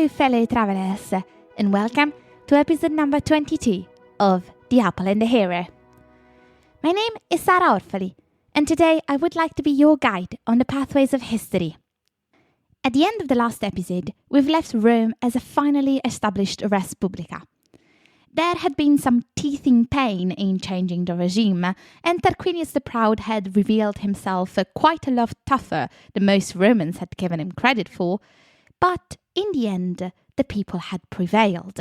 Hello, fellow travellers, and welcome to episode number 22 of The Apple and the Hero. My name is Sarah Orfali, and today I would like to be your guide on the pathways of history. At the end of the last episode, we've left Rome as a finally established Respublica. There had been some teething pain in changing the regime, and Tarquinius the Proud had revealed himself quite a lot tougher than most Romans had given him credit for, but in the end, the people had prevailed.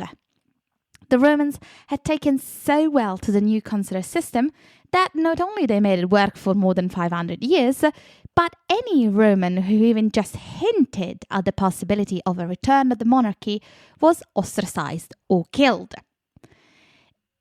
The Romans had taken so well to the new consular system that not only they made it work for more than 500 years, but any Roman who even just hinted at the possibility of a return of the monarchy was ostracized or killed.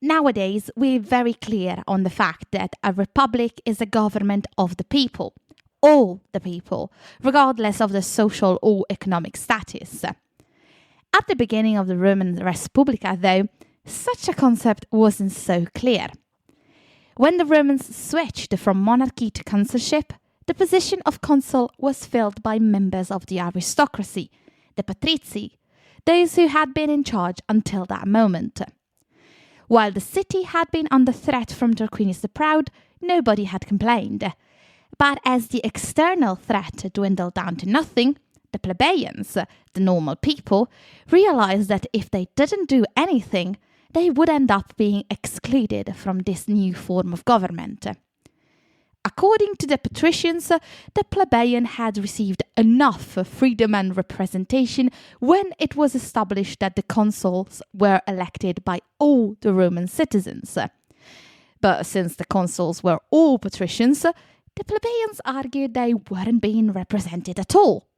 Nowadays, we're very clear on the fact that a republic is a government of the people, all the people, regardless of their social or economic status. At the beginning of the Roman Respublica, though, such a concept wasn't so clear. When the Romans switched from monarchy to consulship, the position of consul was filled by members of the aristocracy, the patrizi, those who had been in charge until that moment. While the city had been under threat from Tarquinius the Proud, nobody had complained. But as the external threat dwindled down to nothing, the plebeians, the normal people, realized that if they didn't do anything, they would end up being excluded from this new form of government. According to the patricians, the plebeian had received enough freedom and representation when it was established that the consuls were elected by all the Roman citizens. But since the consuls were all patricians, the plebeians argued they weren't being represented at all.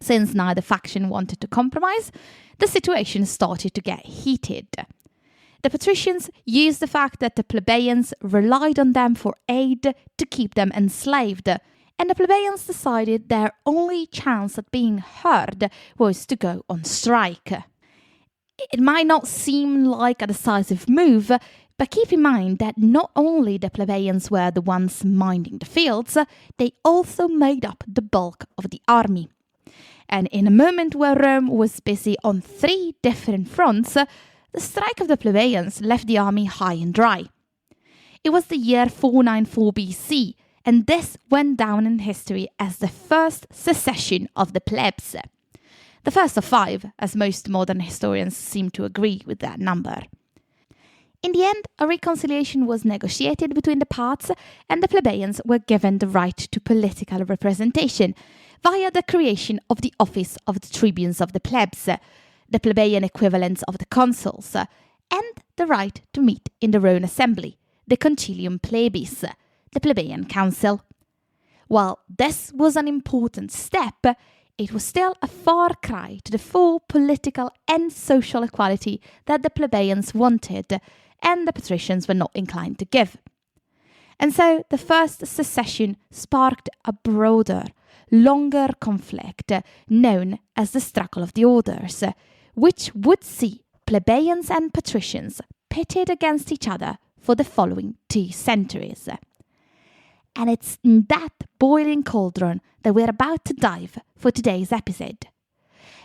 Since neither faction wanted to compromise, the situation started to get heated. The patricians used the fact that the plebeians relied on them for aid to keep them enslaved, and the plebeians decided their only chance at being heard was to go on strike. It might not seem like a decisive move, but keep in mind that not only the plebeians were the ones minding the fields, they also made up the bulk of the army. And in a moment where Rome was busy on 3 different fronts, the strike of the plebeians left the army high and dry. It was the year 494 BC, and this went down in history as the first secession of the plebs. The first of 5, as most modern historians seem to agree with that number. In the end, a reconciliation was negotiated between the parts, and the plebeians were given the right to political representation via the creation of the office of the tribunes of the plebs, the plebeian equivalents of the consuls, and the right to meet in the Roman assembly, the concilium plebis, the plebeian council. While this was an important step, it was still a far cry to the full political and social equality that the plebeians wanted, and the patricians were not inclined to give. And so the first secession sparked a broader, longer conflict known as the struggle of the orders, which would see plebeians and patricians pitted against each other for the following 2 centuries. And it's in that boiling cauldron that we're about to dive for today's episode.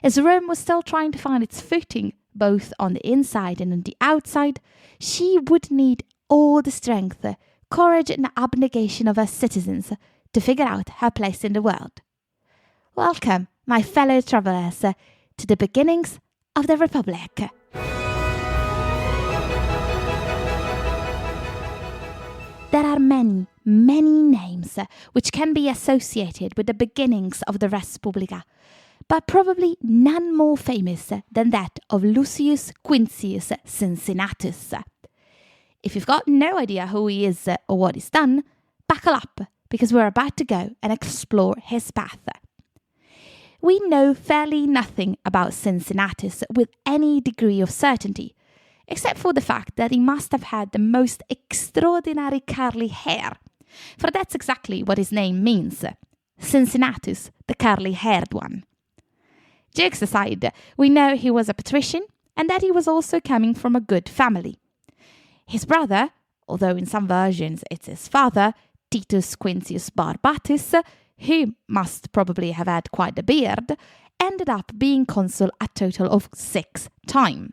As Rome was still trying to find its footing, both on the inside and on the outside, she would need all the strength, courage and abnegation of her citizens to figure out her place in the world. Welcome, my fellow travellers, to the beginnings of the Republic. There are many, many names which can be associated with the beginnings of the Respublica, but probably none more famous than that of Lucius Quincius Cincinnatus. If you've got no idea who he is or what he's done, buckle up, because we're about to go and explore his path. We know fairly nothing about Cincinnatus with any degree of certainty, except for the fact that he must have had the most extraordinary curly hair, for that's exactly what his name means, Cincinnatus, the curly-haired one. Jokes aside, we know he was a patrician and that he was also coming from a good family. His brother, although in some versions it's his father, Titus Quincius Barbatus, who must probably have had quite a beard, ended up being consul a total of 6 times.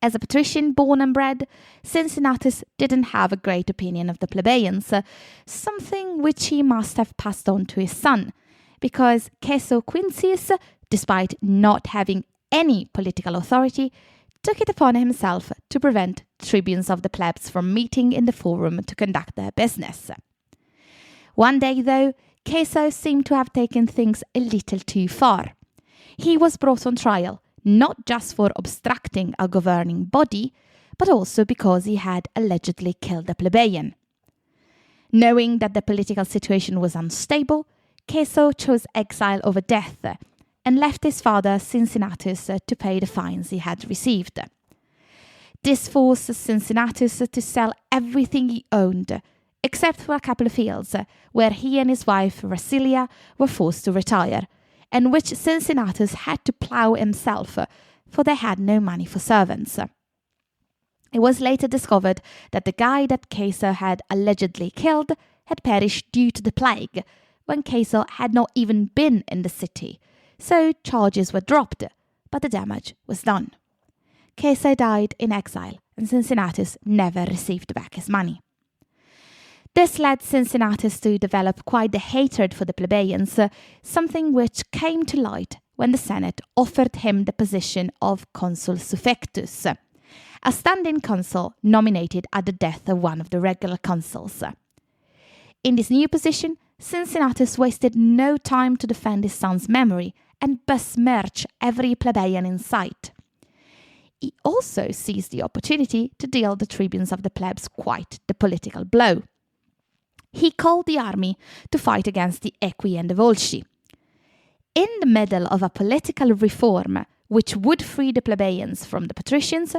As a patrician born and bred, Cincinnatus didn't have a great opinion of the plebeians, something which he must have passed on to his son, because Caeso Quincius, despite not having any political authority, took it upon himself to prevent tribunes of the plebs from meeting in the forum to conduct their business. One day, though, Caeso seemed to have taken things a little too far. He was brought on trial, not just for obstructing a governing body, but also because he had allegedly killed a plebeian. Knowing that the political situation was unstable, Caeso chose exile over death and left his father Cincinnatus to pay the fines he had received. This forced Cincinnatus to sell everything he owned, except for a couple of fields where he and his wife Rasilia were forced to retire, and which Cincinnatus had to plough himself, for they had no money for servants. It was later discovered that the guy that Caeso had allegedly killed had perished due to the plague, when Caeso had not even been in the city, so charges were dropped, but the damage was done. Caeso died in exile, and Cincinnatus never received back his money. This led Cincinnatus to develop quite the hatred for the plebeians, something which came to light when the Senate offered him the position of consul suffectus, a stand-in consul nominated at the death of one of the regular consuls. In this new position, Cincinnatus wasted no time to defend his son's memory and besmirch every plebeian in sight. He also seized the opportunity to deal the tribunes of the plebs quite the political blow. He called the army to fight against the Equi and the Volsci. In the middle of a political reform which would free the plebeians from the patricians,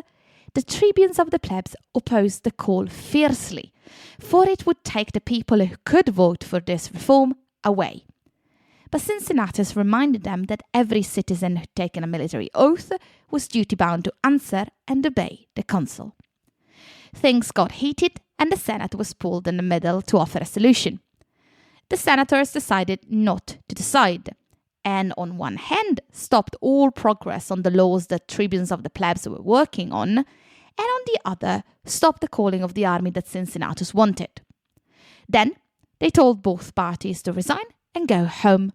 the tribunes of the plebs opposed the call fiercely, for it would take the people who could vote for this reform away. But Cincinnatus reminded them that every citizen who had taken a military oath was duty-bound to answer and obey the consul. Things got heated, and the Senate was pulled in the middle to offer a solution. The senators decided not to decide, and on one hand stopped all progress on the laws that tribunes of the plebs were working on, and on the other stopped the calling of the army that Cincinnatus wanted. Then they told both parties to resign and go home.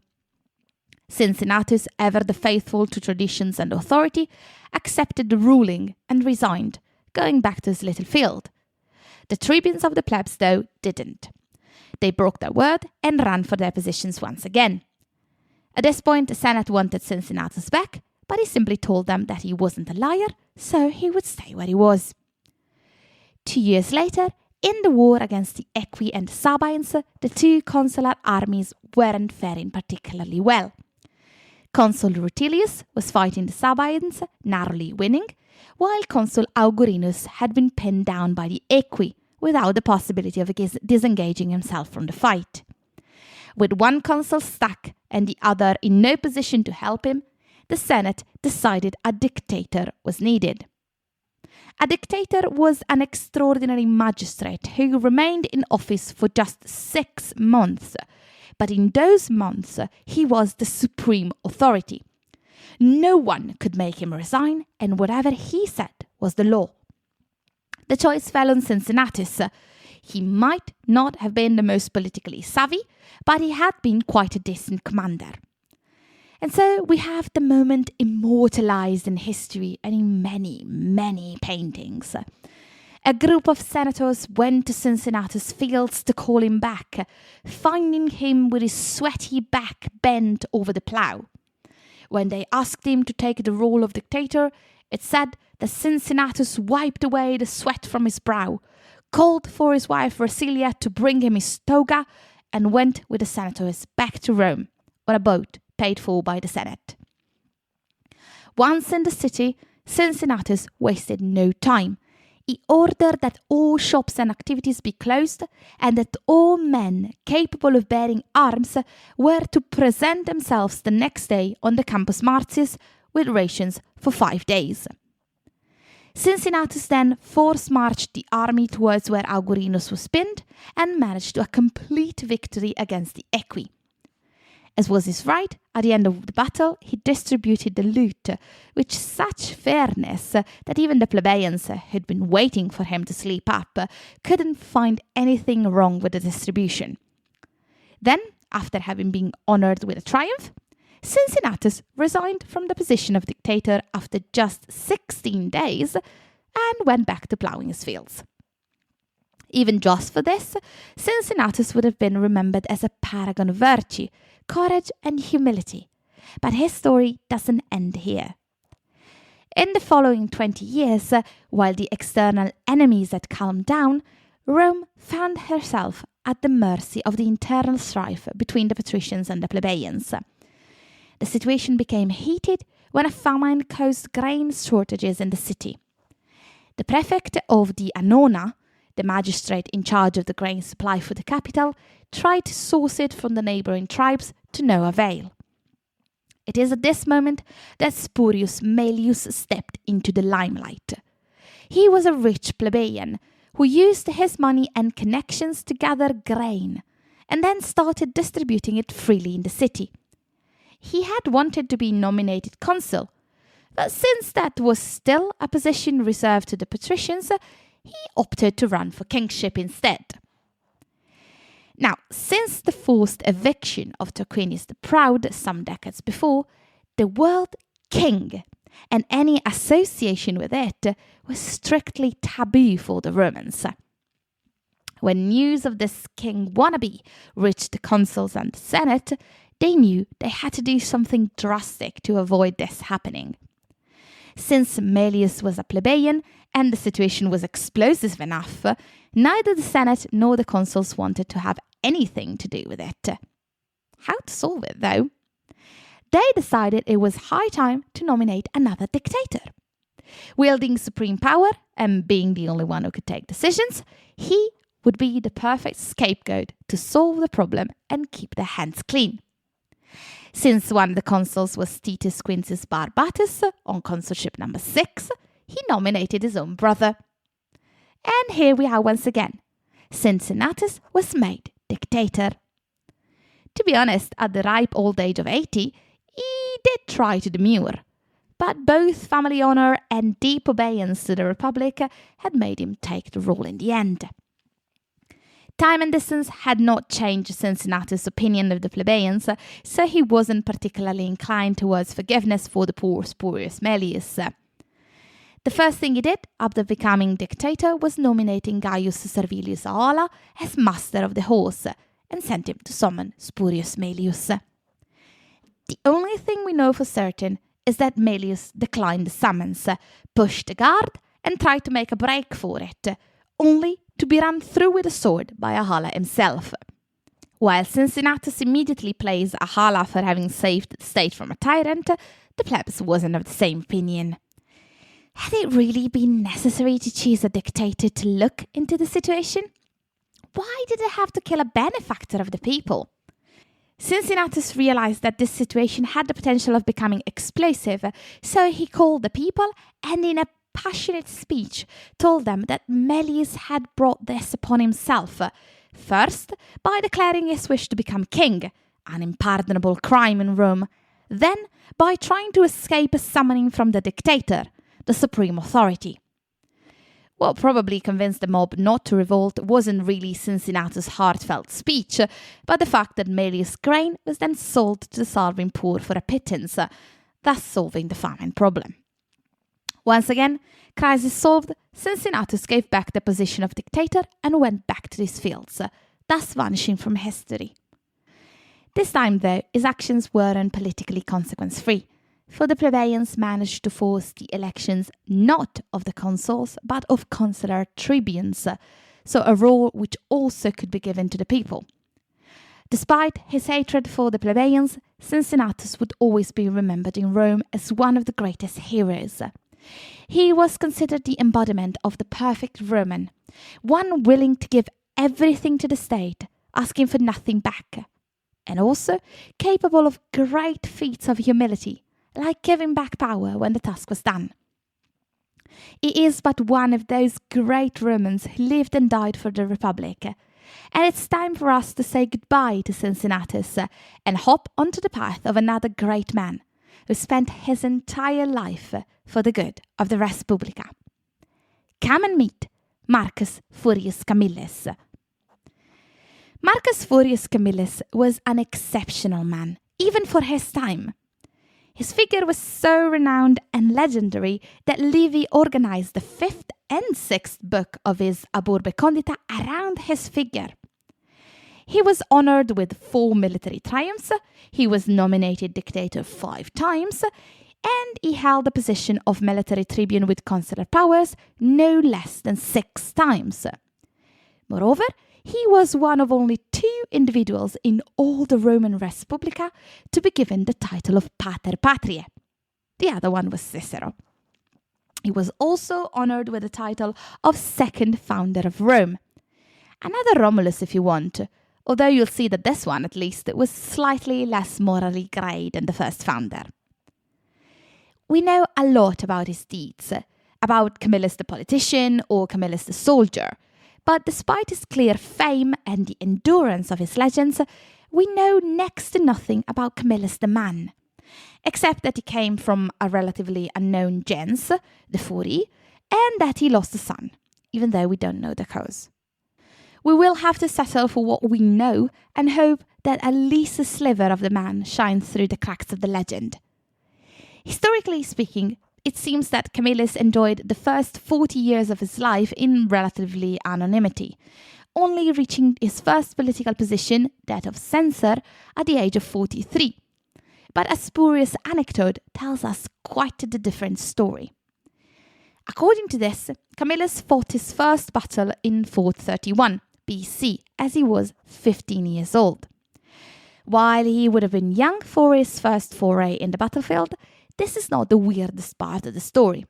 Cincinnatus, ever the faithful to traditions and authority, accepted the ruling and resigned, going back to his little field. The tribunes of the plebs, though, didn't. They broke their word and ran for their positions once again. At this point, the Senate wanted Cincinnatus back, but he simply told them that he wasn't a liar, so he would stay where he was. 2 years later, in the war against the Equi and Sabines, the two consular armies weren't faring particularly well. Consul Rutilius was fighting the Sabines, narrowly winning, while Consul Augurinus had been pinned down by the Equi without the possibility of disengaging himself from the fight. With one consul stuck and the other in no position to help him, the Senate decided a dictator was needed. A dictator was an extraordinary magistrate who remained in office for just 6 months, but in those months he was the supreme authority. No one could make him resign, and whatever he said was the law. The choice fell on Cincinnatus. He might not have been the most politically savvy, but he had been quite a decent commander. And so we have the moment immortalized in history and in many, many paintings. A group of senators went to Cincinnatus' fields to call him back, finding him with his sweaty back bent over the plough. When they asked him to take the role of dictator, it said that Cincinnatus wiped away the sweat from his brow, called for his wife Rasilia to bring him his toga, and went with the senators back to Rome on a boat paid for by the Senate. Once in the city, Cincinnatus wasted no time. He ordered that all shops and activities be closed, and that all men capable of bearing arms were to present themselves the next day on the Campus Martius with rations for 5 days. Cincinnatus then force-marched the army towards where Augurinus was pinned and managed a complete victory against the Equi. As was his right, at the end of the battle, he distributed the loot with such fairness that even the plebeians who'd been waiting for him to sleep up couldn't find anything wrong with the distribution. Then, after having been honoured with a triumph, Cincinnatus resigned from the position of dictator after just 16 days and went back to ploughing his fields. Even just for this, Cincinnatus would have been remembered as a paragon of virtue, courage and humility. But his story doesn't end here. In the following 20 years, while the external enemies had calmed down, Rome found herself at the mercy of the internal strife between the patricians and the plebeians. The situation became heated when a famine caused grain shortages in the city. The prefect of the Annona, the magistrate in charge of the grain supply for the capital, tried to source it from the neighbouring tribes to no avail. It is at this moment that Spurius Maelius stepped into the limelight. He was a rich plebeian who used his money and connections to gather grain and then started distributing it freely in the city. He had wanted to be nominated consul, but since that was still a position reserved to the patricians, he opted to run for kingship instead. Now, since the forced eviction of Tarquinius the Proud some decades before, the word king and any association with it was strictly taboo for the Romans. When news of this king wannabe reached the consuls and the Senate, they knew they had to do something drastic to avoid this happening. Since Maelius was a plebeian and the situation was explosive enough, neither the Senate nor the consuls wanted to have anything to do with it. How to solve it, though? They decided it was high time to nominate another dictator. Wielding supreme power and being the only one who could take decisions, he would be the perfect scapegoat to solve the problem and keep their hands clean. Since one of the consuls was Titus Quintus Barbatus on consulship number 6, he nominated his own brother. And here we are once again. Cincinnatus was made dictator. To be honest, at the ripe old age of 80, he did try to demur, but both family honour and deep obedience to the Republic had made him take the role in the end. Time and distance had not changed Cincinnatus' opinion of the plebeians, so he wasn't particularly inclined towards forgiveness for the poor Spurius Maelius. The first thing he did after becoming dictator was nominating Gaius Servilius Ahala as master of the horse and sent him to summon Spurius Maelius. The only thing we know for certain is that Maelius declined the summons, pushed the guard and tried to make a break for it, only to be run through with a sword by Ahala himself. While Cincinnatus immediately praised Ahala for having saved the state from a tyrant, the plebs wasn't of the same opinion. Had it really been necessary to choose a dictator to look into the situation? Why did they have to kill a benefactor of the people? Cincinnatus realized that this situation had the potential of becoming explosive, so he called the people and in a passionate speech told them that Maelius had brought this upon himself, first by declaring his wish to become king, an unpardonable crime in Rome, then by trying to escape a summoning from the dictator, the supreme authority. What probably convinced the mob not to revolt wasn't really Cincinnatus' heartfelt speech, but the fact that Maelius' grain was then sold to the starving poor for a pittance, thus solving the famine problem. Once again, crisis solved, Cincinnatus gave back the position of dictator and went back to his fields, thus vanishing from history. This time, though, his actions weren't politically consequence-free, for the plebeians managed to force the elections not of the consuls, but of consular tribunes, so a role which also could be given to the people. Despite his hatred for the plebeians, Cincinnatus would always be remembered in Rome as one of the greatest heroes. He was considered the embodiment of the perfect Roman, one willing to give everything to the state, asking for nothing back, and also capable of great feats of humility, like giving back power when the task was done. He is but one of those great Romans who lived and died for the Republic, and it's time for us to say goodbye to Cincinnatus and hop onto the path of another great man who spent his entire life for the good of the Res Publica. Come and meet Marcus Furius Camillus. Marcus Furius Camillus was an exceptional man, even for his time. His figure was so renowned and legendary that Livy organized the 5th and 6th book of his Aburbe Condita around his figure. He was honored with 4 military triumphs, he was nominated dictator 5 times, and he held the position of military tribune with consular powers no less than 6 times. Moreover, he was one of only 2 individuals in all the Roman Res Publica to be given the title of Pater Patriae. The other one was Cicero. He was also honored with the title of second founder of Rome. Another Romulus if you want, although you'll see that this one at least was slightly less morally grey than the first founder. We know a lot about his deeds, about Camillus the politician or Camillus the soldier, but despite his clear fame and the endurance of his legends, we know next to nothing about Camillus the man, except that he came from a relatively unknown gens, the Furi, and that he lost a son, even though we don't know the cause. We will have to settle for what we know and hope that at least a sliver of the man shines through the cracks of the legend. Historically speaking, it seems that Camillus enjoyed the first 40 years of his life in relatively anonymity, only reaching his first political position, that of censor, at the age of 43. But a spurious anecdote tells us quite the different story. According to this, Camillus fought his first battle in 431 BC, as he was 15 years old. While he would have been young for his first foray in the battlefield, this is not the weirdest part of the story.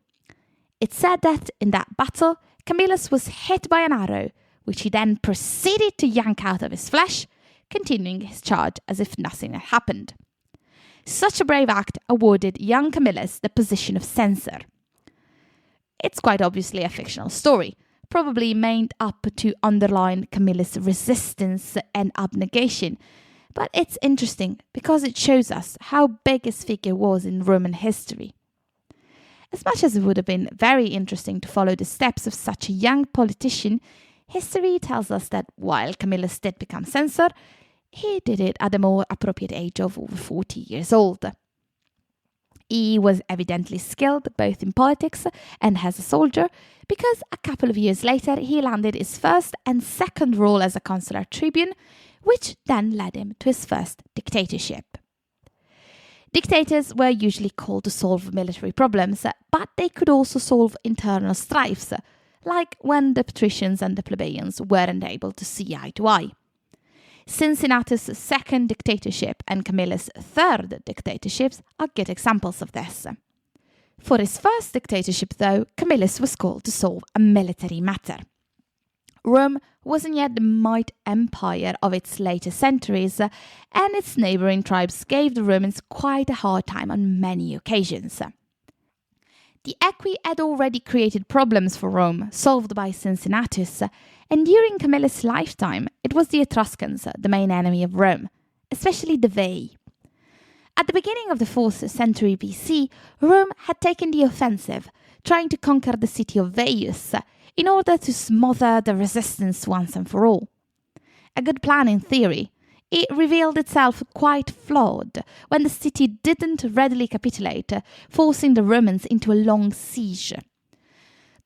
It's said that in that battle, Camillus was hit by an arrow, which he then proceeded to yank out of his flesh, continuing his charge as if nothing had happened. Such a brave act awarded young Camillus the position of censor. It's quite obviously a fictional story, probably made up to underline Camillus' resistance and abnegation, but it's interesting because it shows us how big his figure was in Roman history. As much as it would have been very interesting to follow the steps of such a young politician, history tells us that while Camillus did become censor, he did it at a more appropriate age of over 40 years old. He was evidently skilled both in politics and as a soldier, because a couple of years later he landed his first and second role as a consular tribune, which then led him to his first dictatorship. Dictators were usually called to solve military problems, but they could also solve internal strifes, like when the patricians and the plebeians weren't able to see eye to eye. Cincinnatus' second dictatorship and Camillus' third dictatorships are good examples of this. For his first dictatorship, though, Camillus was called to solve a military matter. Rome wasn't yet the might empire of its later centuries, and its neighbouring tribes gave the Romans quite a hard time on many occasions. The Equi had already created problems for Rome, solved by Cincinnatus, and during Camillus' lifetime, it was the Etruscans, the main enemy of Rome, especially the Veii. At the beginning of the 4th century BC, Rome had taken the offensive, trying to conquer the city of Veii in order to smother the resistance once and for all. A good plan in theory, it revealed itself quite flawed when the city didn't readily capitulate, forcing the Romans into a long siege.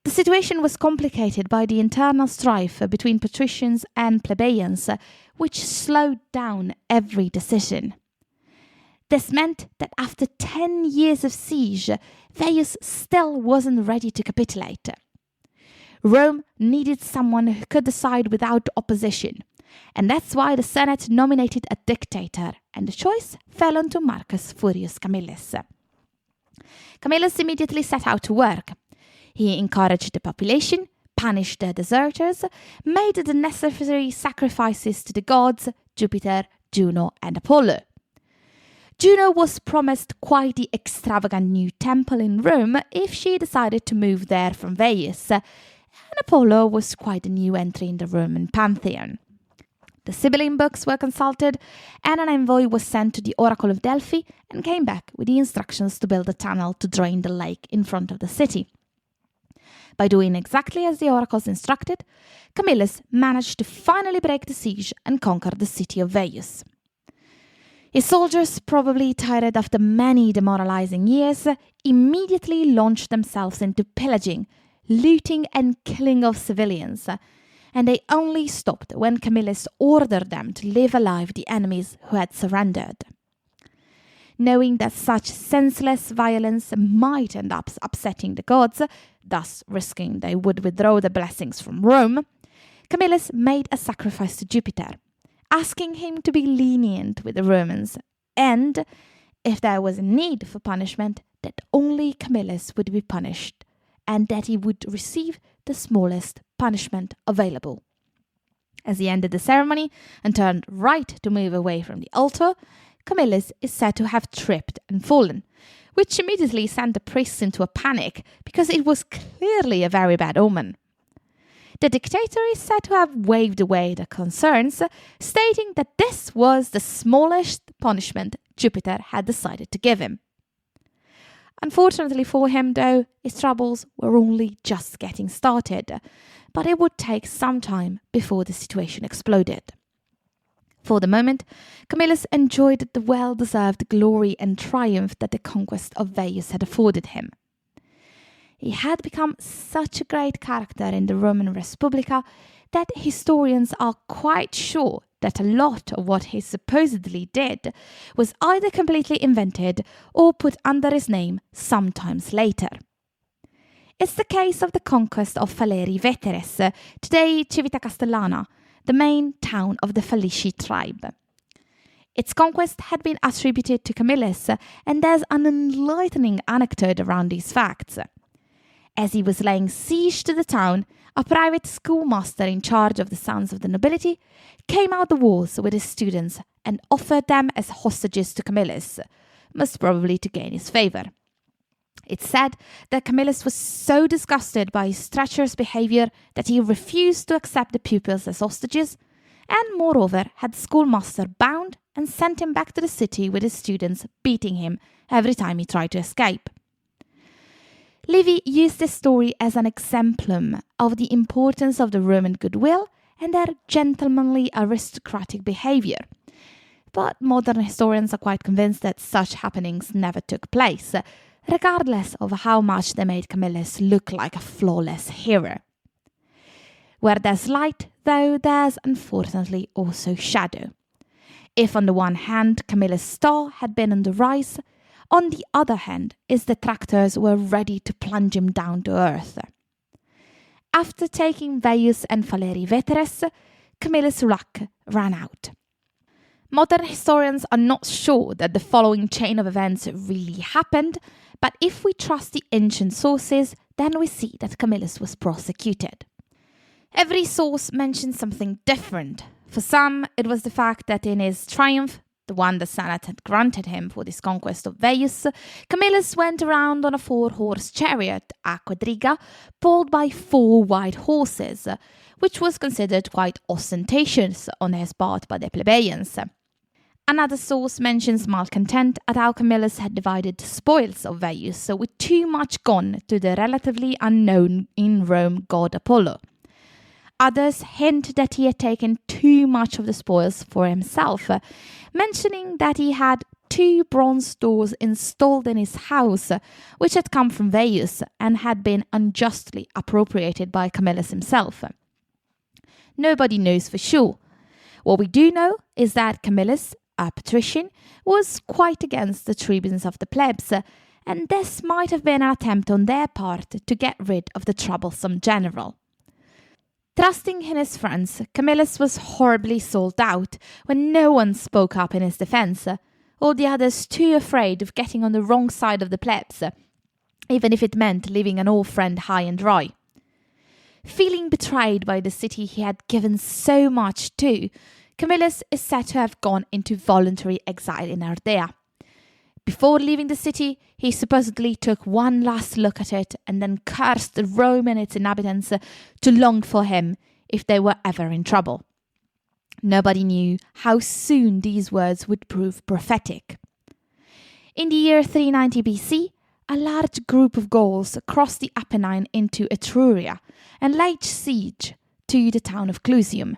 The situation was complicated by the internal strife between patricians and plebeians, which slowed down every decision. This meant that after 10 years of siege, Veii still wasn't ready to capitulate. Rome needed someone who could decide without opposition, and that's why the Senate nominated a dictator, and the choice fell onto Marcus Furius Camillus. Camillus immediately set out to work. He encouraged the population, punished the deserters, made the necessary sacrifices to the gods, Jupiter, Juno, and Apollo. Juno was promised quite the extravagant new temple in Rome if she decided to move there from Veii, and Apollo was quite a new entry in the Roman pantheon. The Sibylline books were consulted, and an envoy was sent to the Oracle of Delphi and came back with the instructions to build a tunnel to drain the lake in front of the city. By doing exactly as the oracles instructed, Camillus managed to finally break the siege and conquer the city of Veii. His soldiers, probably tired after many demoralizing years, immediately launched themselves into pillaging, looting and killing of civilians, and they only stopped when Camillus ordered them to leave alive the enemies who had surrendered. Knowing that such senseless violence might end up upsetting the gods, thus risking they would withdraw the blessings from Rome, Camillus made a sacrifice to Jupiter, asking him to be lenient with the Romans, and, if there was a need for punishment, that only Camillus would be punished, and that he would receive the smallest punishment available. As he ended the ceremony and turned right to move away from the altar, Camillus is said to have tripped and fallen, which immediately sent the priests into a panic because it was clearly a very bad omen. The dictator is said to have waved away the concerns, stating that this was the smallest punishment Jupiter had decided to give him. Unfortunately for him, though, his troubles were only just getting started, but it would take some time before the situation exploded. For the moment, Camillus enjoyed the well-deserved glory and triumph that the conquest of Veii had afforded him. He had become such a great character in the Roman Respublica that historians are quite sure that a lot of what he supposedly did was either completely invented or put under his name sometimes later. It's the case of the conquest of Faleri Veteres, today Civita Castellana, the main town of the Falici tribe. Its conquest had been attributed to Camillus, and there's an enlightening anecdote around these facts. As he was laying siege to the town, a private schoolmaster in charge of the sons of the nobility came out the walls with his students and offered them as hostages to Camillus, most probably to gain his favour. It's said that Camillus was so disgusted by his treacherous behaviour that he refused to accept the pupils as hostages, and moreover had the schoolmaster bound and sent him back to the city with his students, beating him every time he tried to escape. Livy used this story as an exemplum of the importance of the Roman goodwill and their gentlemanly aristocratic behaviour. But modern historians are quite convinced that such happenings never took place, regardless of how much they made Camillus look like a flawless hero. Where there's light, though, there's unfortunately also shadow. If on the one hand Camillus' star had been on the rise, on the other hand, his detractors were ready to plunge him down to earth. After taking Veii and Faleri Veteres, Camillus' luck ran out. Modern historians are not sure that the following chain of events really happened, but if we trust the ancient sources, then we see that Camillus was prosecuted. Every source mentions something different. For some, it was the fact that in his triumph, the one the Senate had granted him for this conquest of Veii, Camillus went around on a 4-horse chariot, a quadriga, pulled by 4 white horses, which was considered quite ostentatious on his part by the plebeians. Another source mentions malcontent at how Camillus had divided the spoils of Veii, with too much gone to the relatively unknown in Rome god Apollo. Others hint that he had taken too much of the spoils for himself, mentioning that he had 2 bronze doors installed in his house, which had come from Veii and had been unjustly appropriated by Camillus himself. Nobody knows for sure. What we do know is that Camillus, a patrician, was quite against the tribunes of the plebs, and this might have been an attempt on their part to get rid of the troublesome general. Trusting in his friends, Camillus was horribly sold out when no one spoke up in his defence, all the others too afraid of getting on the wrong side of the plebs, even if it meant leaving an old friend high and dry. Feeling betrayed by the city he had given so much to, Camillus is said to have gone into voluntary exile in Ardea. Before leaving the city, he supposedly took one last look at it and then cursed Rome and its inhabitants to long for him if they were ever in trouble. Nobody knew how soon these words would prove prophetic. In the year 390 BC, a large group of Gauls crossed the Apennine into Etruria and laid siege to the town of Clusium.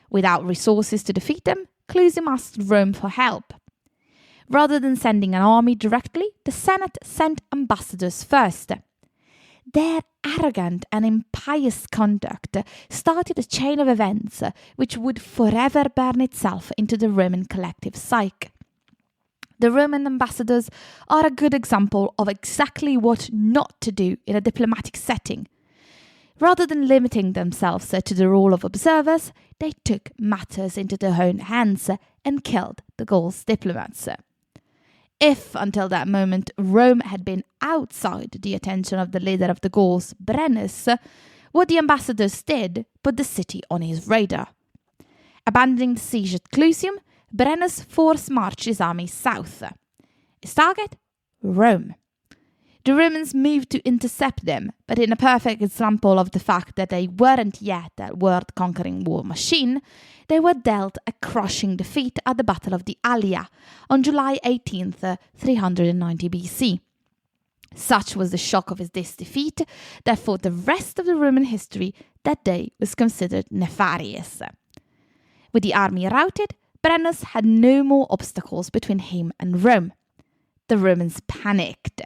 Without resources to defeat them, Clusium asked Rome for help. Rather than sending an army directly, the Senate sent ambassadors first. Their arrogant and impious conduct started a chain of events which would forever burn itself into the Roman collective psyche. The Roman ambassadors are a good example of exactly what not to do in a diplomatic setting. Rather than limiting themselves to the role of observers, they took matters into their own hands and killed the Gauls' diplomats. If, until that moment, Rome had been outside the attention of the leader of the Gauls, Brennus, what the ambassadors did put the city on his radar. Abandoning the siege at Clusium, Brennus force-marched his army south. His target? Rome. The Romans moved to intercept them, but in a perfect example of the fact that they weren't yet a world-conquering war machine, they were dealt a crushing defeat at the Battle of the Allia on July 18th, 390 BC. Such was the shock of this defeat that for the rest of the Roman history, that day was considered nefarious. With the army routed, Brennus had no more obstacles between him and Rome. The Romans panicked.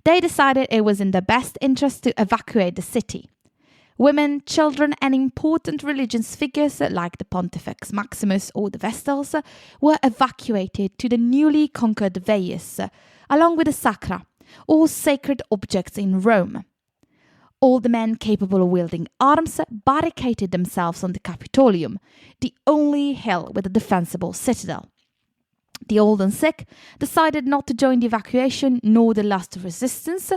They decided it was in their best interest to evacuate the city. Women, children, and important religious figures like the Pontifex Maximus or the Vestals were evacuated to the newly conquered Veii, along with the Sacra, all sacred objects in Rome. All the men capable of wielding arms barricaded themselves on the Capitolium, the only hill with a defensible citadel. The old and sick decided not to join the evacuation nor the last resistance,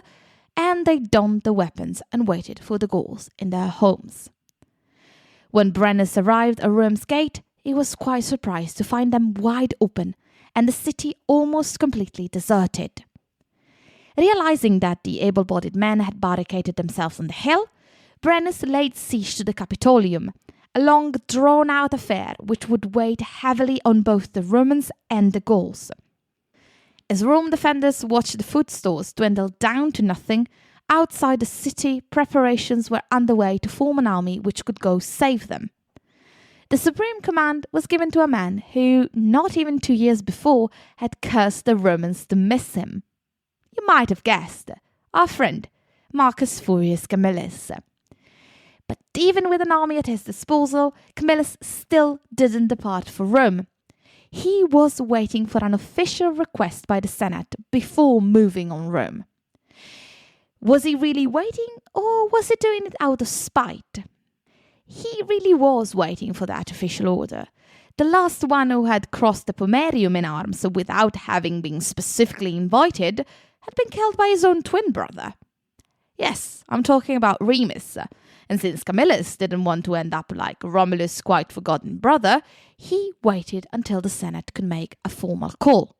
and they donned the weapons and waited for the Gauls in their homes. When Brennus arrived at Rome's gate, he was quite surprised to find them wide open and the city almost completely deserted. Realizing that the able-bodied men had barricaded themselves on the hill, Brennus laid siege to the Capitolium, a long, drawn-out affair which would weigh heavily on both the Romans and the Gauls. As Rome defenders watched the food stores dwindle down to nothing, outside the city preparations were underway to form an army which could go save them. The supreme command was given to a man who, not even 2 years before, had cursed the Romans to miss him. You might have guessed, our friend, Marcus Furius Camillus. But even with an army at his disposal, Camillus still didn't depart for Rome. He was waiting for an official request by the Senate before moving on Rome. Was he really waiting, or was he doing it out of spite? He really was waiting for that official order. The last one who had crossed the Pomerium in arms without having been specifically invited had been killed by his own twin brother. Yes, I'm talking about Remus. And since Camillus didn't want to end up like Romulus' quite forgotten brother, he waited until the Senate could make a formal call.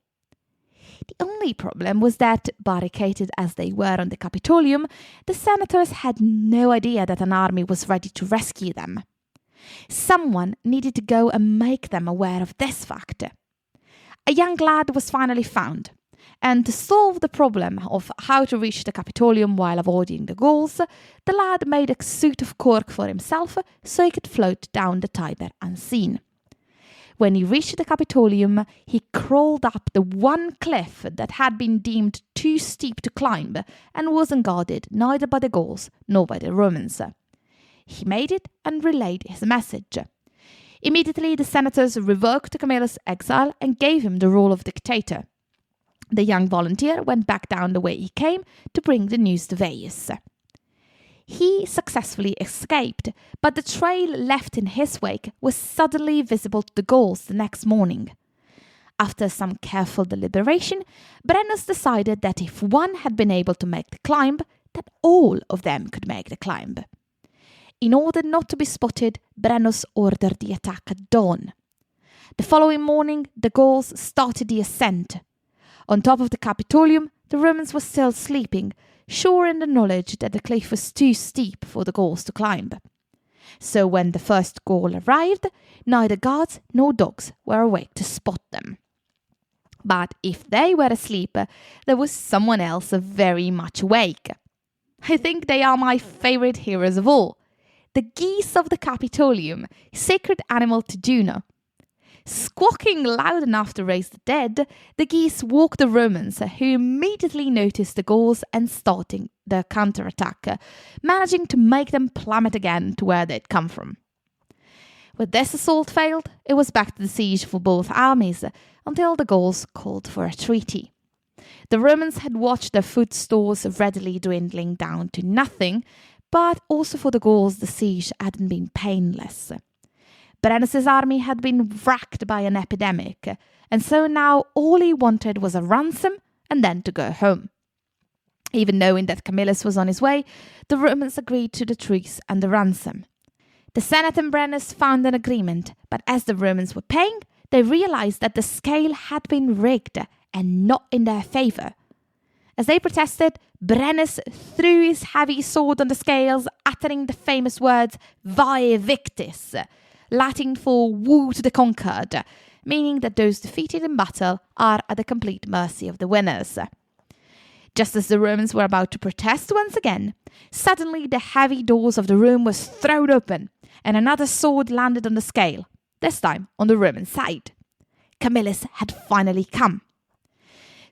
The only problem was that, barricaded as they were on the Capitolium, the senators had no idea that an army was ready to rescue them. Someone needed to go and make them aware of this fact. A young lad was finally found, and to solve the problem of how to reach the Capitolium while avoiding the Gauls, the lad made a suit of cork for himself so he could float down the Tiber unseen. When he reached the Capitolium, he crawled up the one cliff that had been deemed too steep to climb and wasn't guarded neither by the Gauls nor by the Romans. He made it and relayed his message. Immediately, the senators revoked Camillus' exile and gave him the role of dictator. The young volunteer went back down the way he came to bring the news to Veii. He successfully escaped, but the trail left in his wake was suddenly visible to the Gauls the next morning. After some careful deliberation, Brennus decided that if one had been able to make the climb, that all of them could make the climb. In order not to be spotted, Brennus ordered the attack at dawn. The following morning, the Gauls started the ascent. On top of the Capitolium, the Romans were still sleeping, sure in the knowledge that the cliff was too steep for the Gauls to climb. So when the first Gaul arrived, neither guards nor dogs were awake to spot them. But if they were asleep, there was someone else very much awake. I think they are my favorite heroes of all. The geese of the Capitolium, sacred animal to Juno. Squawking loud enough to raise the dead, the geese woke the Romans, who immediately noticed the Gauls and starting the counterattack, managing to make them plummet again to where they'd come from. When this assault failed, it was back to the siege for both armies, until the Gauls called for a treaty. The Romans had watched their food stores readily dwindling down to nothing, but also for the Gauls the siege hadn't been painless. Brennus's army had been racked by an epidemic, and so now all he wanted was a ransom and then to go home. Even knowing that Camillus was on his way, the Romans agreed to the truce and the ransom. The Senate and Brennus found an agreement, but as the Romans were paying, they realized that the scale had been rigged and not in their favor. As they protested, Brennus threw his heavy sword on the scales, uttering the famous words Vae Victis, Latin for woe to the conquered, meaning that those defeated in battle are at the complete mercy of the winners. Just as the Romans were about to protest once again, suddenly the heavy doors of the room was thrown open, and another sword landed on the scale, this time on the Roman side. Camillus had finally come.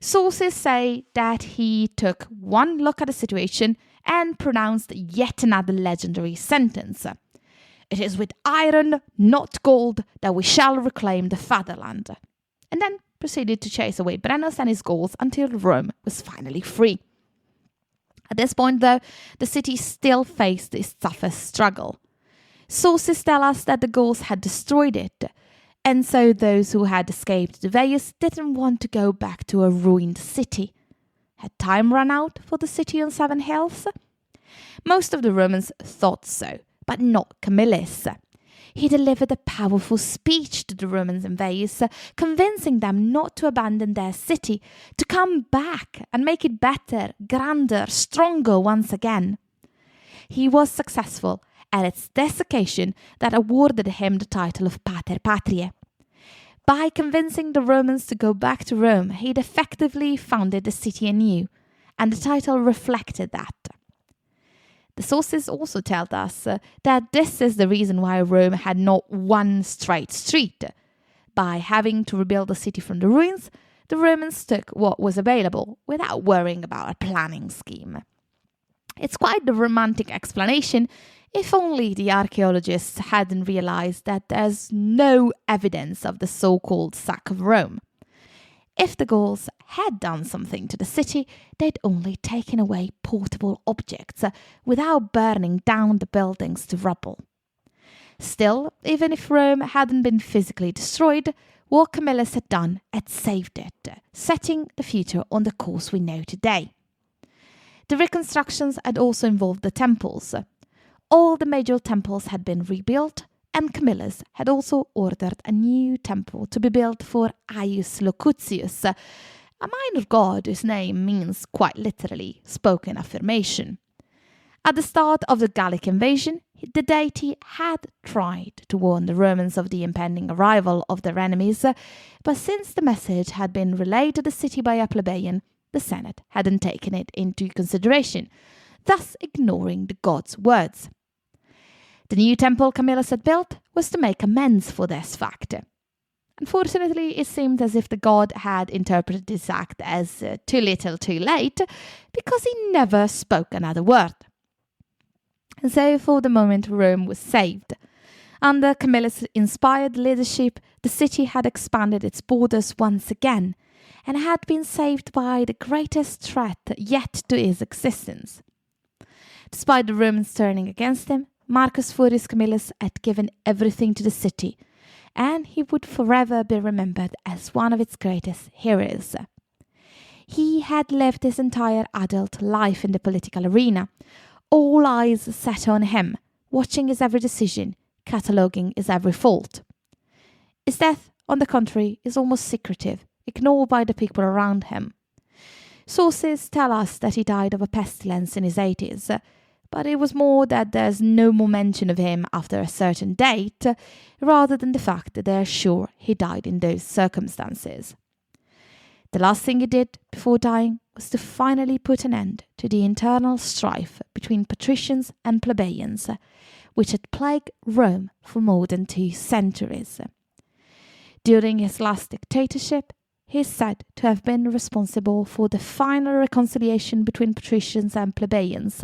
Sources say that he took one look at the situation and pronounced yet another legendary sentence. It is with iron, not gold, that we shall reclaim the fatherland. And then proceeded to chase away Brennus and his Gauls until Rome was finally free. At this point, though, the city still faced its toughest struggle. Sources tell us that the Gauls had destroyed it, and so those who had escaped to Veii didn't want to go back to a ruined city. Had time run out for the city on 7 hills? Most of the Romans thought so, but not Camillus. He delivered a powerful speech to the Romans in Veii, convincing them not to abandon their city, to come back and make it better, grander, stronger once again. He was successful, and it's this occasion that awarded him the title of Pater Patriae. By convincing the Romans to go back to Rome, he'd effectively founded the city anew, and the title reflected that. The sources also tell us that this is the reason why Rome had not one straight street. By having to rebuild the city from the ruins, the Romans took what was available without worrying about a planning scheme. It's quite the romantic explanation, if only the archaeologists hadn't realized that there's no evidence of the so-called sack of Rome. If the Gauls had done something to the city, they'd only taken away portable objects without burning down the buildings to rubble. Still, even if Rome hadn't been physically destroyed, what Camillus had done had saved it, setting the future on the course we know today. The reconstructions had also involved the temples. All the major temples had been rebuilt, and Camillus had also ordered a new temple to be built for Aius Locutius, a minor god whose name means quite literally spoken affirmation. At the start of the Gallic invasion, the deity had tried to warn the Romans of the impending arrival of their enemies, but since the message had been relayed to the city by a plebeian, the Senate hadn't taken it into consideration, thus ignoring the god's words. The new temple Camillus had built was to make amends for this fact. Unfortunately, it seemed as if the god had interpreted this act as too little too late, because he never spoke another word. And so for the moment Rome was saved. Under Camillus' inspired leadership, the city had expanded its borders once again, and had been saved by the greatest threat yet to its existence. Despite the Romans turning against him, Marcus Furius Camillus had given everything to the city, and he would forever be remembered as one of its greatest heroes. He had lived his entire adult life in the political arena, all eyes set on him, watching his every decision, cataloguing his every fault. His death, on the contrary, is almost secretive, ignored by the people around him. Sources tell us that he died of a pestilence in his 80s, but it was more that there's no more mention of him after a certain date, rather than the fact that they're sure he died in those circumstances. The last thing he did before dying was to finally put an end to the internal strife between patricians and plebeians, which had plagued Rome for more than 2 centuries. During his last dictatorship, he is said to have been responsible for the final reconciliation between patricians and plebeians,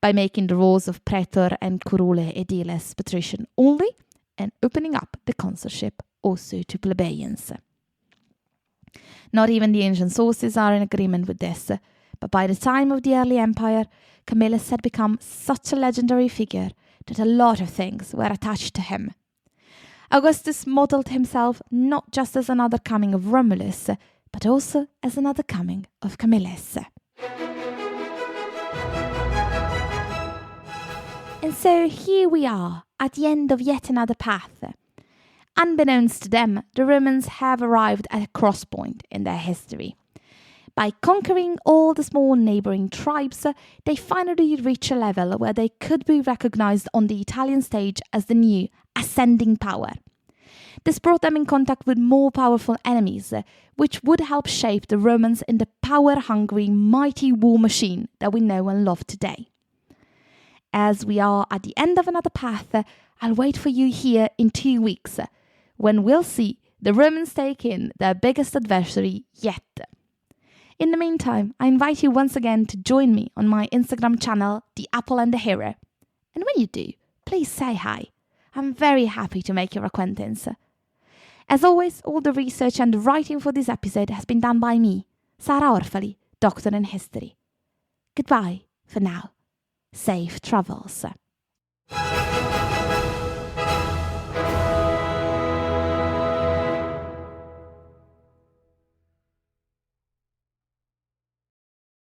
by making the roles of praetor and curule aediles patrician only, and opening up the consulship also to plebeians. Not even the ancient sources are in agreement with this, but by the time of the early empire, Camillus had become such a legendary figure that a lot of things were attached to him. Augustus modelled himself not just as another coming of Romulus, but also as another coming of Camillus. And so here we are, at the end of yet another path. Unbeknownst to them, the Romans have arrived at a crosspoint in their history. By conquering all the small neighbouring tribes, they finally reach a level where they could be recognised on the Italian stage as the new ascending power. This brought them in contact with more powerful enemies, which would help shape the Romans in the power-hungry, mighty war machine that we know and love today. As we are at the end of another path, I'll wait for you here in 2 weeks, when we'll see the Romans take in their biggest adversary yet. In the meantime, I invite you once again to join me on my Instagram channel, The Apple and the Hero. And when you do, please say hi. I'm very happy to make your acquaintance. As always, all the research and the writing for this episode has been done by me, Sara Orfali, Doctor in History. Goodbye for now. Safe travels.